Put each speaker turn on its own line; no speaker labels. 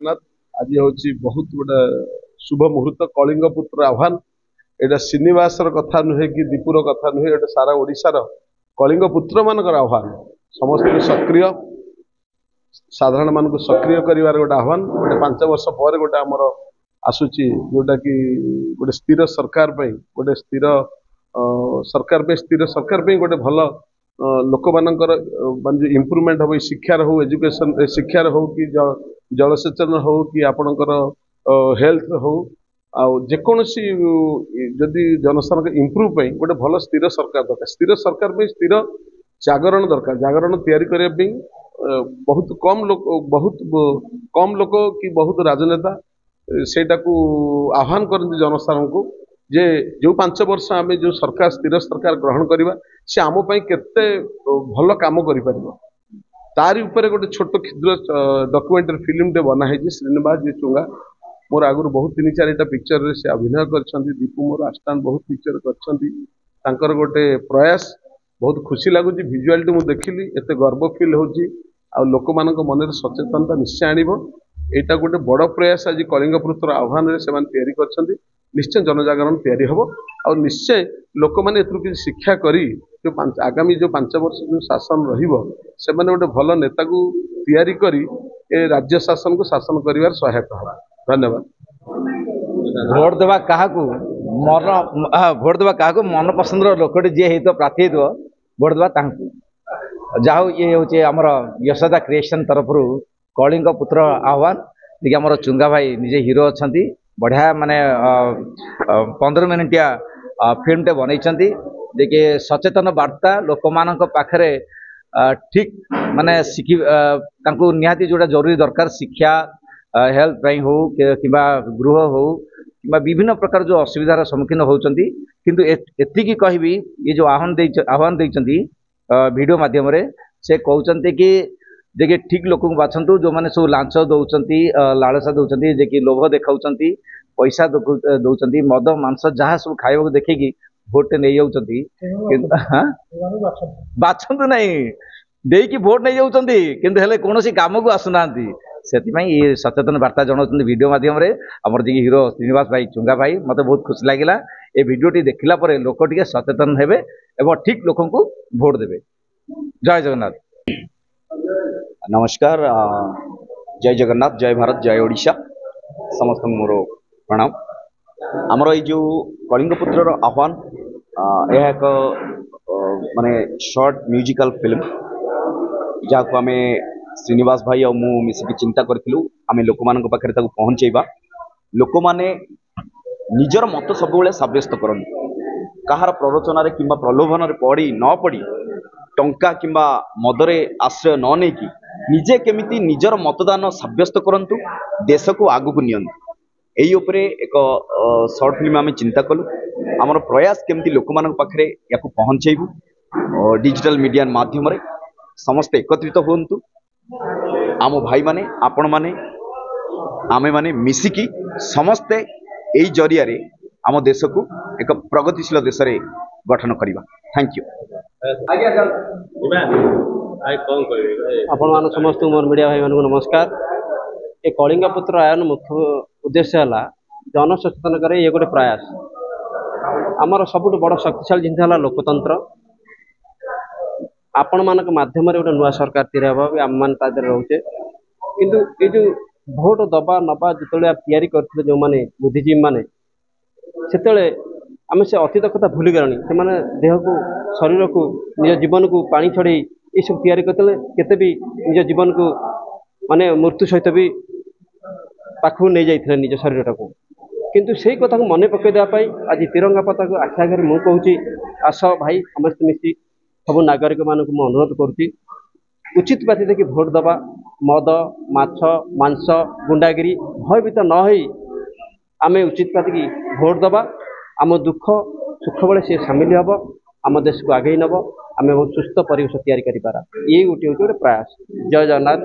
आज हूँ बहुत गोटे शुभ मुहूर्त कलिंग पुत्र आह्वान एटा श्रीनिवासर कथा नुहे कि दीपुर कथा नुहे एटा सारा ओडिशार कलिंग पुत्र मानकर आह्वान समस्त सक्रिय साधारण मानक सक्रिय कर गोटे आह्वान गोटे 5 वर्ष पर गोटे आमर आसूची जोटा कि गोटे स्थिर सरकार गोटे स्थिर सरकार गोटे भल लोक मानकर मान इम्प्रूवमेंट हम शिक्षार हो एजुकेशन शिक्षार हो कि जलसेचन हो कि आपणकर हेल्थ हो जेकोसी जदि जनसाधारण इम्प्रूव गोटे भल स्थिर सरकार दरकार स्थिर जागरण दरकार जागरण तैयारी करने बहुत कम लोक कि बहुत राजनेता सेटा को आह्वान करते जनसाधारण को जे जो 5 वर्ष आम जो सरकार स्थिर सरकार ग्रहण करवा से आम केते भल काम कर तारी ऊपर गोटे छोट क्षुद्र डॉक्यूमेंटरी फिल्म टे बना है श्रीनिवास जी चुंगा मोर आगु बहुत 3-4 पिक्चर से अभिनय कर दीपू मोर आस्टान बहुत पिक्चर कर गोटे प्रयास बहुत खुशी लगुच भिजुआलिटी मुझे देखिली एत गर्व फिल हो लोक मान मन सचेतनता निश्चय आणव यहाँ गोटे बड़ प्रयास आज कलिंग पुत्र आह्वान से निश्चय जनजागरण तैयारी हम और निश्चय लोक मैंने किसी शिक्षा करी जो आगामी जो 5 वर्ष जो शासन से गोटे भल नेता को तैयारी करी ए राज्य शासन को शासन कर सहायक हम धन्यवाद।
भोट देवा क्या मन भोट देवा क्या मन पसंद लोकटी जी तो प्रार्थी हो भोट देवा जाओ ये हूँ आमर यशोदा क्रिएशन तरफ कलिंग पुत्र आह्वान देखिए आमर चुंगा भाई निजे हीरो अच्छा बढ़िया माने 15 मिनिटिया फिल्म टे बनई देखिए सचेतन वार्ता लोक मान पाखरे ठीक माने शिखी निहाती जोड़ा जरूरी दरकार शिक्षा हेल्थ हो कि गृह हो कि विभिन्न प्रकार जो असुविधार सम्मुखीन होती किंतु एतिकी कहबी ये जो आह्वान देइचंती वीडियो माध्यम से कहते कि देखिए ठीक लोक बाछंतु जो मैंने सब लांच दौरान लालसा दौरान जे कि लोभ देखा पैसा दौरान मद मांस जहाँ सब खाइबा देखिकी भोट नहीं जाऊँच बाछंतु नहीं देकी भोट नहीं जाऊँच किंतु कौन काम को आसुना से ये सचेतन वार्ता जनाऊँ वीडियो माध्यम आमर जी हीरो श्रीनिवास भाई चुंगा भाई मत बहुत खुशी लगे ये वीडियोटी देखला लोक टे सचेतन हेबे एवं ठीक लोक को भोट देवे। जय जगन्नाथ।
नमस्कार जय जगन्नाथ जय भारत जय ओडिशा समस्त मोर प्रणाम। आमर जो कलिंग पुत्र आह्वान यह एक माने शॉर्ट म्यूजिकल फिल्म जहाँ को आम श्रीनिवास भाई और मु मिसिकी चिंता करूँ आम लोक मान पाखे पहुँचेबा लोक माने निजर मत सब सब्यस्त करते कहार प्ररोचन कि प्रलोभन पड़ी न पड़ी टंका किंबा मदरे आश्रय न नहीं कि निजे केमिति निजर मतदान सब्यस्त करंतु देश को आगु को नियंतु यही उपरे एक शॉर्ट फिल्म आम चिंता कलु आमर प्रयास केमिति लोक मान पाखे या पहुँचेबू डिजिटल मीडिया माध्यम समस्ते एकत्रित होंतु आम भाई माने आपण माने आमे माने मिसिकी समस्ते यही जरिया रे आम देश को एक प्रगतिशील देश रे गठन करवा। Thank you.
आपण मान समस्त मोर मीडिया भाई मान नमस्कार। ये कलिंग पुत्र आयन मुख्य उद्देश्य है जन सचेतन करे ये गोटे प्रयास आमर सबुठ बड़ शक्तिशाली जिन लोकतंत्र आपण मान माध्यम गोटे नुआ सरकार तैयारी आम मान रोचे किंतु ये जो भोट दबा नबा जो तैयारी करते जो मैंने बुद्धिजीवी मैंने से आम से अतीत कथा भूली गलानी से देह को शरीर को निज जीवन को पानी छड़े ये सब तैयारी करते केते भी निज जीवन को माने मृत्यु सहित भी पाखु नहीं जाइए निज शरीर को किंतु से कथा को मन पकई देवाई आज तिरंगा पता को आखि आगे मुझे कहूँ आस भाई समस्त मिसी सब नागरिक मानक मु अनुरोध करुच्ची उचित बात देखिए भोट दबा मद माछ मांस गुंडागिरी भयभीत न आम उचित बात की भोट दबा आम दुख सुख बेले सी सामिल हम आम देश को आगे नब आम बहुत सुस्थ परिवेश तैयारी कर ये गोटे प्रयास। जय जगन्नाथ।